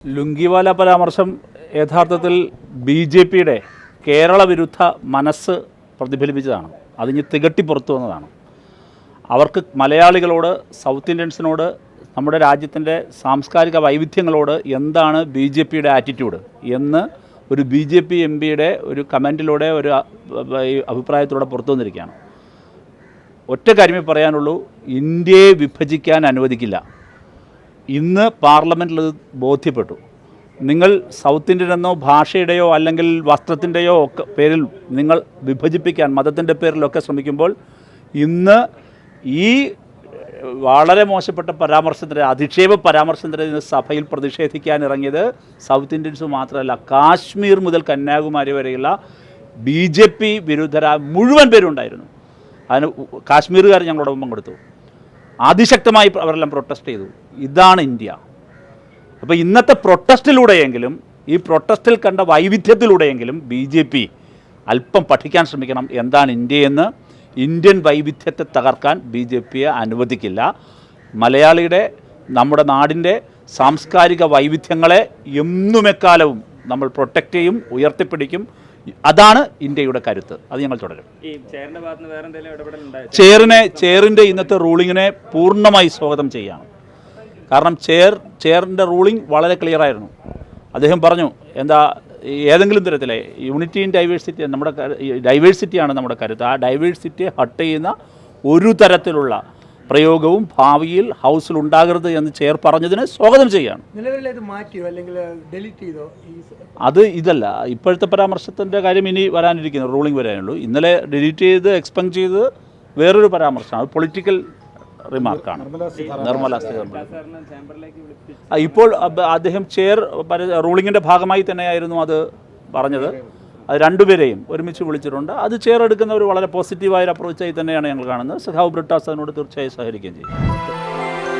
ലുങ്കിവാല പരാമർശം യഥാർത്ഥത്തിൽ ബി.ജെ.പിയുടെ കേരള വിരുദ്ധ മനസ്സ് പ്രതിഫലിപ്പിച്ചതാണ്. അതിന് തികട്ടി പുറത്തു വന്നതാണ്. അവർക്ക് മലയാളികളോട്, സൗത്ത് ഇന്ത്യൻസിനോട്, നമ്മുടെ രാജ്യത്തിൻ്റെ സാംസ്കാരിക വൈവിധ്യങ്ങളോട് എന്താണ് ബി.ജെ.പിയുടെ ആറ്റിറ്റ്യൂഡ് എന്ന് ഒരു ബി.ജെ.പി എം.പിയുടെ ഒരു കമൻറ്റിലൂടെ, ഒരു അഭിപ്രായത്തിലൂടെ പുറത്തു വന്നിരിക്കുകയാണ്. ഒറ്റ കാര്യമേ പറയാനുള്ളൂ, ഇന്ത്യയെ വിഭജിക്കാൻ അനുവദിക്കില്ല. ഇന്ന് പാർലമെൻറ്റിൽ ബോധ്യപ്പെട്ടു. നിങ്ങൾ സൗത്ത് ഇന്ത്യനെന്നോ ഭാഷയുടെയോ അല്ലെങ്കിൽ വസ്ത്രത്തിൻ്റെയോ ഒക്കെ പേരിൽ നിങ്ങൾ വിഭജിപ്പിക്കാൻ, മതത്തിൻ്റെ പേരിലൊക്കെ ശ്രമിക്കുമ്പോൾ ഇന്ന് ഈ വളരെ മോശപ്പെട്ട പരാമർശത്തിൻ്റെ, അധിക്ഷേപ പരാമർശത്തിൻ്റെ സഭയിൽ പ്രതിഷേധിക്കാൻ ഇറങ്ങിയത് സൗത്ത് ഇന്ത്യൻസ് മാത്രമല്ല, കാശ്മീർ മുതൽ കന്യാകുമാരി വരെയുള്ള ബി.ജെ.പി വിരുദ്ധരായ മുഴുവൻ പേരുണ്ടായിരുന്നു. അതിന് കാശ്മീരുകാർ ഞങ്ങളോടൊപ്പം കൊടുത്തു. അതിശക്തമായി അവരെല്ലാം പ്രൊട്ടസ്റ്റ് ചെയ്തു. ഇതാണ് ഇന്ത്യ. അപ്പോൾ ഇന്നത്തെ പ്രൊട്ടസ്റ്റിലൂടെയെങ്കിലും, ഈ പ്രൊട്ടസ്റ്റിൽ കണ്ട വൈവിധ്യത്തിലൂടെയെങ്കിലും ബി.ജെ.പി അല്പം പഠിക്കാൻ ശ്രമിക്കണം എന്താണ് ഇന്ത്യയെന്ന്. ഇന്ത്യൻ വൈവിധ്യത്തെ തകർക്കാൻ ബി.ജെ.പിയെ അനുവദിക്കില്ല. മലയാളിയുടെ, നമ്മുടെ നാടിൻ്റെ സാംസ്കാരിക വൈവിധ്യങ്ങളെ എന്നുമെക്കാലവും നമ്മൾ പ്രൊട്ടക്റ്റ് ചെയ്യും, ഉയർത്തിപ്പിടിക്കും. അതാണ് ഇന്ത്യയുടെ കരുത്ത്. അത് ഞങ്ങൾ തുടരും. ചെയറിൻ്റെ ഇന്നത്തെ റൂളിങ്ങിനെ പൂർണ്ണമായി സ്വാഗതം ചെയ്യുകയാണ്. കാരണം ചെയറിൻ്റെ റൂളിംഗ് വളരെ ക്ലിയർ ആയിരുന്നു. അദ്ദേഹം പറഞ്ഞു, ഏതെങ്കിലും തരത്തിലെ യൂണിറ്റി ഇൻ ഡൈവേഴ്സിറ്റി, നമ്മുടെ ഡൈവേഴ്സിറ്റിയാണ് നമ്മുടെ കരുത്ത്. ആ ഡൈവേഴ്സിറ്റിയെ ഹട്ട് ചെയ്യുന്ന ഒരു തരത്തിലുള്ള പ്രയോഗവും ഭാവിയിൽ ഹൗസിൽ ഉണ്ടാകരുത് എന്ന് ചെയർ പറഞ്ഞതിന് സ്വാഗതം ചെയ്യുകയാണ്. അത് ഇതല്ല, ഇപ്പോഴത്തെ പരാമർശത്തിൻ്റെ കാര്യം ഇനി വരാനിരിക്കുന്നു, റൂളിംഗ് വരാനുള്ളൂ. ഇന്നലെ ഡിലീറ്റ് ചെയ്ത് എക്സ്പെൻഡ് ചെയ്ത് വേറൊരു പരാമർശമാണ്, അത് പൊളിറ്റിക്കൽ റിമാർക്കാണ്. നിർമ്മല സീതാരാമൻ ഇപ്പോൾ അദ്ദേഹം ചെയർ റൂളിങ്ങിൻ്റെ ഭാഗമായി തന്നെയായിരുന്നു അത് പറഞ്ഞത്. അത് രണ്ടുപേരെയും ഒരുമിച്ച് വിളിച്ചിട്ടുണ്ട്. അത് ചെയർ എടുക്കുന്ന ഒരു വളരെ പോസിറ്റീവായ ഒരു അപ്രോച്ചായി തന്നെയാണ് ഞങ്ങൾ കാണുന്നത്. സഖാവ് ബ്രിട്ടാസ് അതിനോട് തീർച്ചയായും സഹകരിക്കുകയും ചെയ്യും.